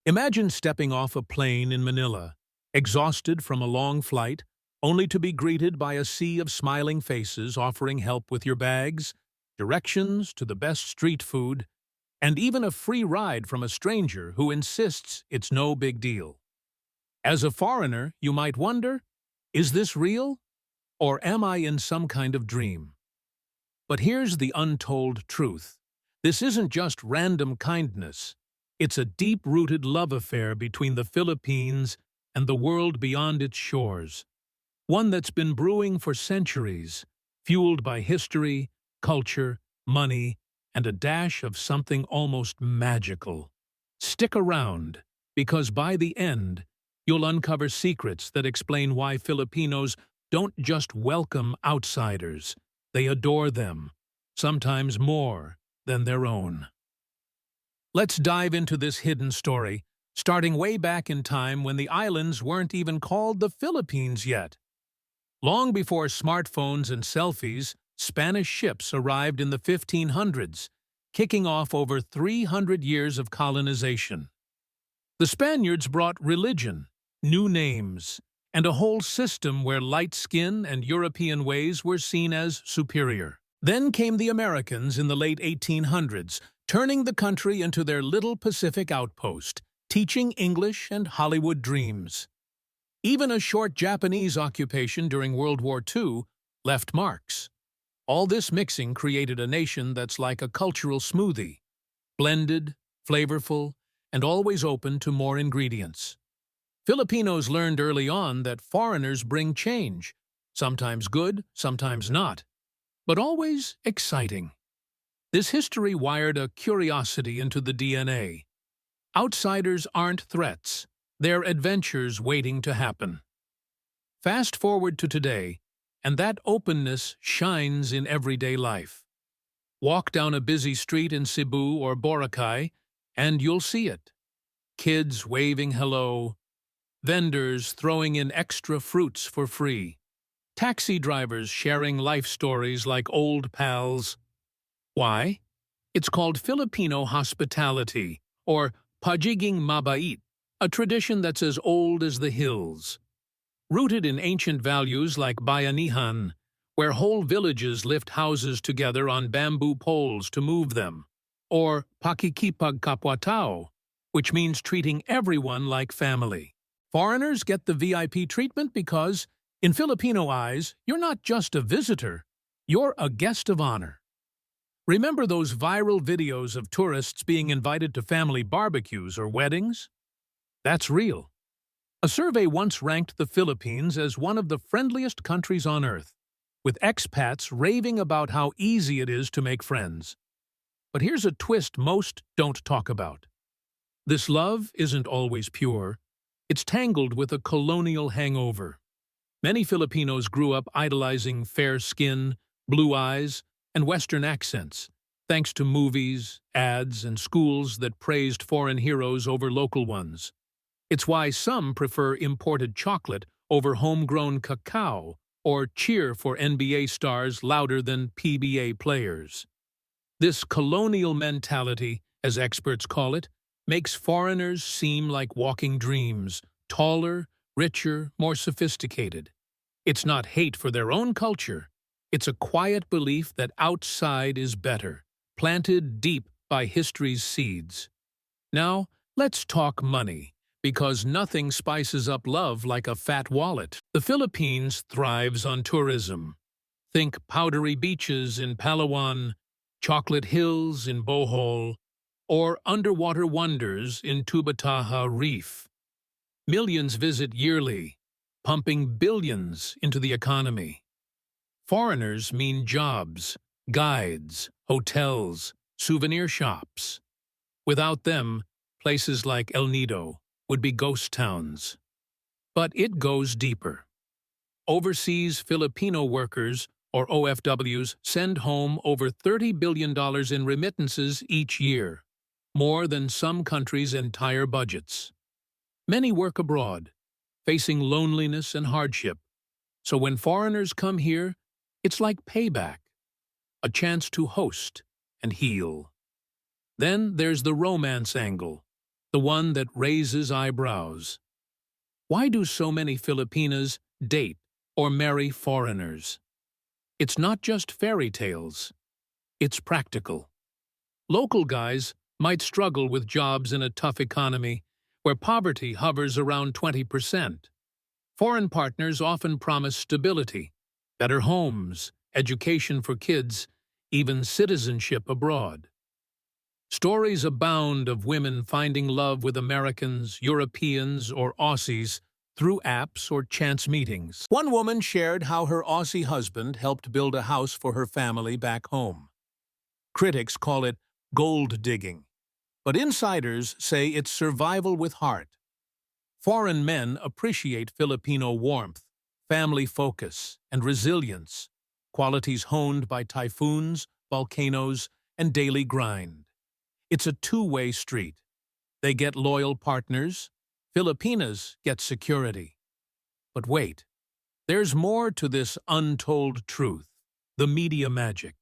Imagine stepping off a plane in Manila, exhausted from a long flight, only to be greeted by a sea of smiling faces offering help with your bags, directions to the best street food, and even a free ride from a stranger who insists it's no big deal. As a foreigner, you might wonder, is this real? Or am I in some kind of dream? But here's the untold truth. This isn't just random kindness. It's a deep-rooted love affair between the Philippines and the world beyond its shores. One that's been brewing for centuries, fueled by history, culture, money, and a dash of something almost magical. Stick around, because by the end, you'll uncover secrets that explain why Filipinos don't just welcome outsiders, they adore them, sometimes more than their own. Let's dive into this hidden story, starting way back in time when the islands weren't even called the Philippines yet. Long before smartphones and selfies, Spanish ships arrived in the 1500s, kicking off over 300 years of colonization. The Spaniards brought religion, new names, and a whole system where light skin and European ways were seen as superior. Then came the Americans in the late 1800s, turning the country into their little Pacific outpost, teaching English and Hollywood dreams. Even a short Japanese occupation during World War II left marks. All this mixing created a nation that's like a cultural smoothie, blended, flavorful, and always open to more ingredients. Filipinos learned early on that foreigners bring change, sometimes good, sometimes not, but always exciting. This history wired a curiosity into the DNA. Outsiders aren't threats, they're adventures waiting to happen. Fast forward to today, and that openness shines in everyday life. Walk down a busy street in Cebu or Boracay, and you'll see it. Kids waving hello, vendors throwing in extra fruits for free, taxi drivers sharing life stories like old pals. Why? It's called Filipino hospitality, or pagiging mabait, a tradition that's as old as the hills. Rooted in ancient values like bayanihan, where whole villages lift houses together on bamboo poles to move them, or pakikipagkapwa-tao, which means treating everyone like family. Foreigners get the VIP treatment because, in Filipino eyes, you're not just a visitor, you're a guest of honor. Remember those viral videos of tourists being invited to family barbecues or weddings? That's real. A survey once ranked the Philippines as one of the friendliest countries on earth, with expats raving about how easy it is to make friends. But here's a twist most don't talk about. This love isn't always pure. It's tangled with a colonial hangover. Many Filipinos grew up idolizing fair skin, blue eyes, and Western accents, thanks to movies, ads, and schools that praised foreign heroes over local ones. It's why some prefer imported chocolate over homegrown cacao or cheer for NBA stars louder than PBA players. This colonial mentality, as experts call it, makes foreigners seem like walking dreams, taller, richer, more sophisticated. It's not hate for their own culture. It's a quiet belief that outside is better, planted deep by history's seeds. Now, let's talk money, because nothing spices up love like a fat wallet. The Philippines thrives on tourism. Think powdery beaches in Palawan, chocolate hills in Bohol, or underwater wonders in Tubataha Reef. Millions visit yearly, pumping billions into the economy. Foreigners mean jobs, guides, hotels, souvenir shops. Without them, places like El Nido would be ghost towns. But it goes deeper. Overseas Filipino workers, or OFWs, send home over $30 billion in remittances each year, more than some countries' entire budgets. Many work abroad, facing loneliness and hardship. So when foreigners come here, it's like payback, a chance to host and heal. Then there's the romance angle. the one that raises eyebrows. Why do so many Filipinas date or marry foreigners? It's not just fairy tales. It's practical. Local guys might struggle with jobs in a tough economy where poverty hovers around 20%. Foreign partners often promise stability, better homes, education for kids, even citizenship abroad. Stories abound of women finding love with Americans, Europeans, or Aussies through apps or chance meetings. One woman shared how her Aussie husband helped build a house for her family back home. Critics call it gold digging, but insiders say it's survival with heart. Foreign men appreciate Filipino warmth, family focus, and resilience, qualities honed by typhoons, volcanoes, and daily grind. It's a two-way street. They get loyal partners. Filipinas get security. But wait, there's more to this untold truth, the media magic.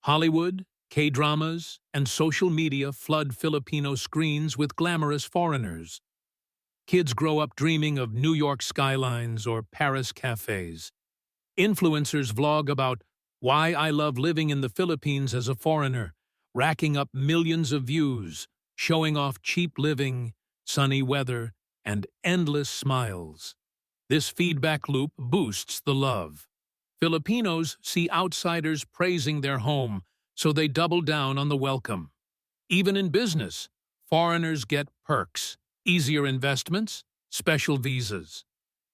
Hollywood, K-dramas, and social media flood Filipino screens with glamorous foreigners. Kids grow up dreaming of New York skylines or Paris cafes. Influencers vlog about why I love living in the Philippines as a foreigner, racking up millions of views, showing off cheap living, sunny weather, and endless smiles. This feedback loop boosts the love. Filipinos see outsiders praising their home, so they double down on the welcome. Even in business, foreigners get perks, easier investments, special visas.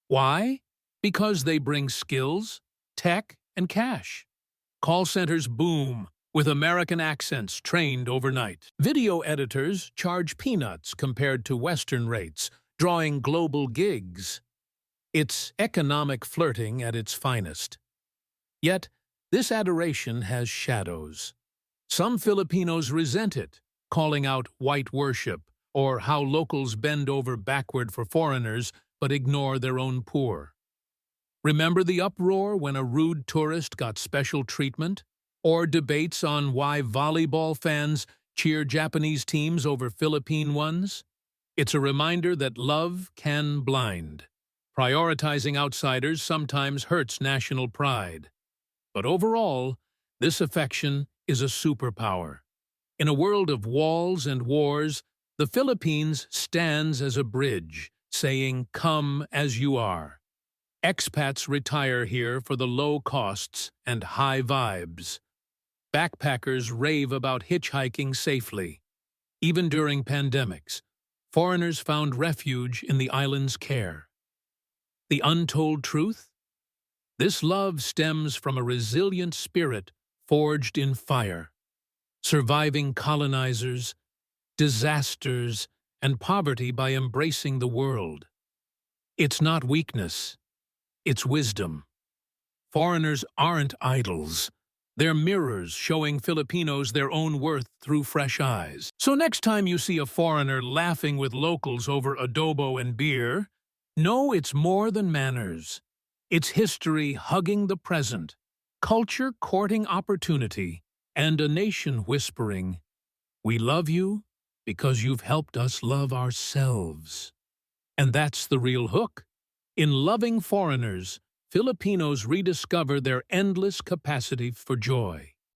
Why? Because they bring skills, tech, and cash. Call centers boom, with American accents trained overnight. Video editors charge peanuts compared to Western rates, drawing global gigs. It's economic flirting at its finest. Yet, this adoration has shadows. Some Filipinos resent it, calling out white worship, or how locals bend over backward for foreigners but ignore their own poor. Remember the uproar when a rude tourist got special treatment? Or debates on why volleyball fans cheer Japanese teams over Philippine ones? It's a reminder that love can blind. Prioritizing outsiders sometimes hurts national pride. But overall, this affection is a superpower. In a world of walls and wars, the Philippines stands as a bridge, saying, "Come as you are." Expats retire here for the low costs and high vibes. Backpackers rave about hitchhiking safely. Even during pandemics, foreigners found refuge in the island's care. The untold truth? This love stems from a resilient spirit forged in fire, surviving colonizers, disasters, and poverty by embracing the world. It's not weakness, it's wisdom. Foreigners aren't idols. They're mirrors showing Filipinos their own worth through fresh eyes. So next time you see a foreigner laughing with locals over adobo and beer, know it's more than manners. It's history hugging the present, culture courting opportunity, and a nation whispering, "We love you because you've helped us love ourselves." And that's the real hook. In loving foreigners, Filipinos rediscover their endless capacity for joy.